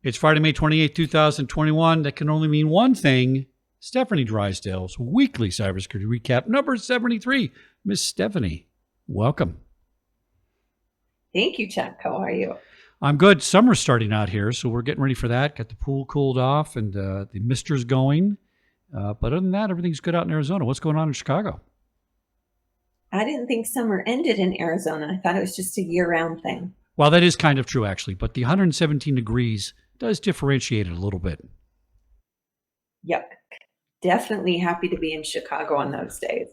It's Friday, May 28, 2021. That can only mean one thing. Stefanie Drysdale's weekly cybersecurity recap, number 73. Miss Stefanie, welcome. Thank you, Chuck. How are you? I'm good. Summer's starting out here, so we're getting ready for that. Got the pool cooled off and the mister's going. But other than that, everything's good out in Arizona. What's going on in Chicago? I didn't think summer ended in Arizona. I thought it was just a year-round thing. Well, that is kind of true, actually. But the 117 degrees does differentiate it a little bit. Yep. Definitely happy to be in Chicago on those days.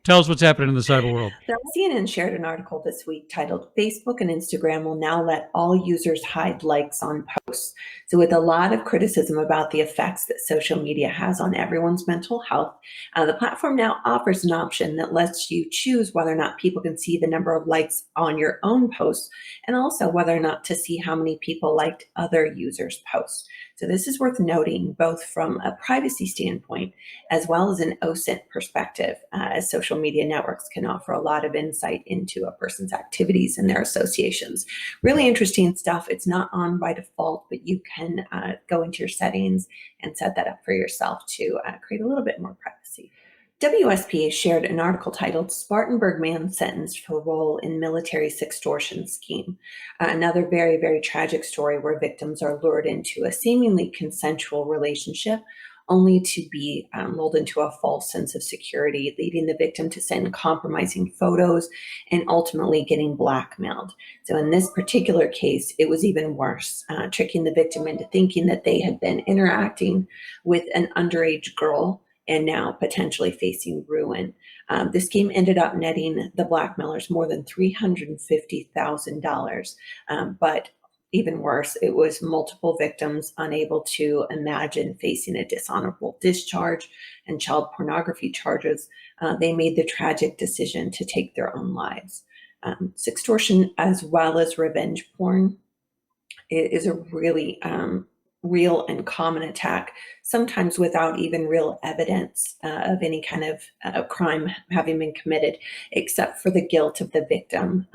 Tell us what's happening in the cyber world. CNN shared an article this week titled, Facebook and Instagram will now let all users hide likes on posts. So with a lot of criticism about the effects that social media has on everyone's mental health, the platform now offers an option that lets you choose whether or not people can see the number of likes on your own posts, and also whether or not to see how many people liked other users' posts. So this is worth noting both from a privacy standpoint as well as an OSINT perspective, as social media networks can offer a lot of insight into a person's activities and their associations. Really interesting stuff. It's not on by default, but you can go into your settings and set that up for yourself to create a little bit more privacy. WSPA shared an article titled Spartanburg Man Sentenced for Role in Military Sextortion Scheme. Another very, very tragic story where victims are lured into a seemingly consensual relationship only to be lulled into a false sense of security, leading the victim to send compromising photos and ultimately getting blackmailed. So in this particular case, it was even worse, tricking the victim into thinking that they had been interacting with an underage girl and now potentially facing ruin. This scheme ended up netting the blackmailers more than $350,000. But even worse, it was multiple victims unable to imagine facing a dishonorable discharge and child pornography charges. They made the tragic decision to take their own lives. Sextortion as well as revenge porn is a really real and common attack, sometimes without even real evidence of any kind of crime having been committed, except for the guilt of the victim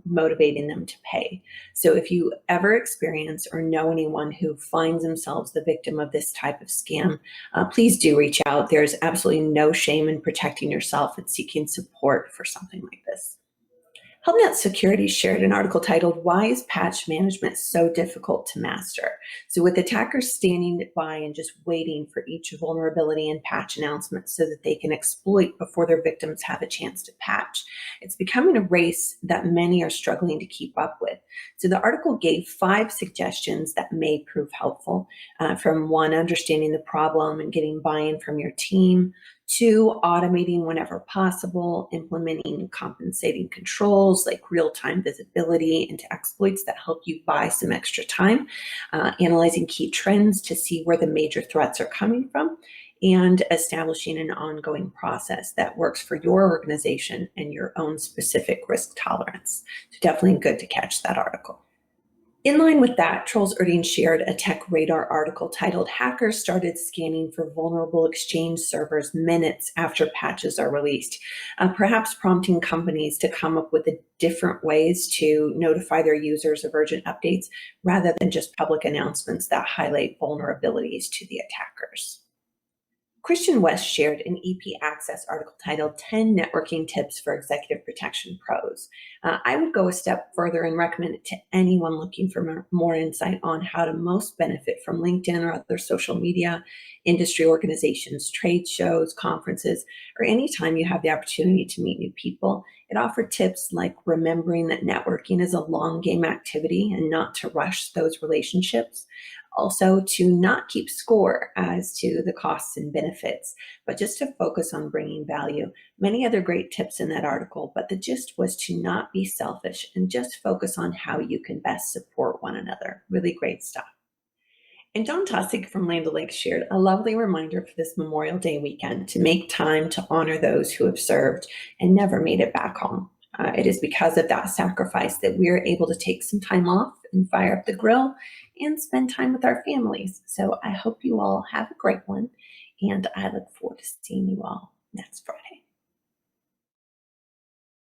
motivating them to pay. So if you ever experience or know anyone who finds themselves the victim of this type of scam, please do reach out. There's absolutely no shame in protecting yourself and seeking support for something like this. HelpNet Security shared an article titled, Why is Patch Management So Difficult to Master? So with attackers standing by and just waiting for each vulnerability and patch announcement so that they can exploit before their victims have a chance to patch, it's becoming a race that many are struggling to keep up with. So the article gave 5 suggestions that may prove helpful, from 1, understanding the problem and getting buy-in from your team, 2, automating whenever possible, implementing compensating controls like real-time visibility into exploits that help you buy some extra time, analyzing key trends to see where the major threats are coming from, and establishing an ongoing process that works for your organization and your own specific risk tolerance. So definitely good to catch that article. In line with that, Trolls Erding shared a Tech Radar article titled, Hackers Started Scanning for Vulnerable Exchange Servers Minutes After Patches Are Released, perhaps prompting companies to come up with different ways to notify their users of urgent updates rather than just public announcements that highlight vulnerabilities to the attackers. Christian West shared an EP Access article titled 10 Networking Tips for Executive Protection Pros. I would go a step further and recommend it to anyone looking for more insight on how to most benefit from LinkedIn or other social media, industry organizations, trade shows, conferences, or anytime you have the opportunity to meet new people. It offered tips like remembering that networking is a long game activity and not to rush those relationships. Also, to not keep score as to the costs and benefits, but just to focus on bringing value. Many other great tips in that article, but the gist was to not be selfish and just focus on how you can best support one another. Really great stuff. And John Tosick from Land O'Lakes shared a lovely reminder for this Memorial Day weekend to make time to honor those who have served and never made it back home. It is because of that sacrifice that we're able to take some time off and fire up the grill and spend time with our families. So I hope you all have a great one, and I look forward to seeing you all next Friday.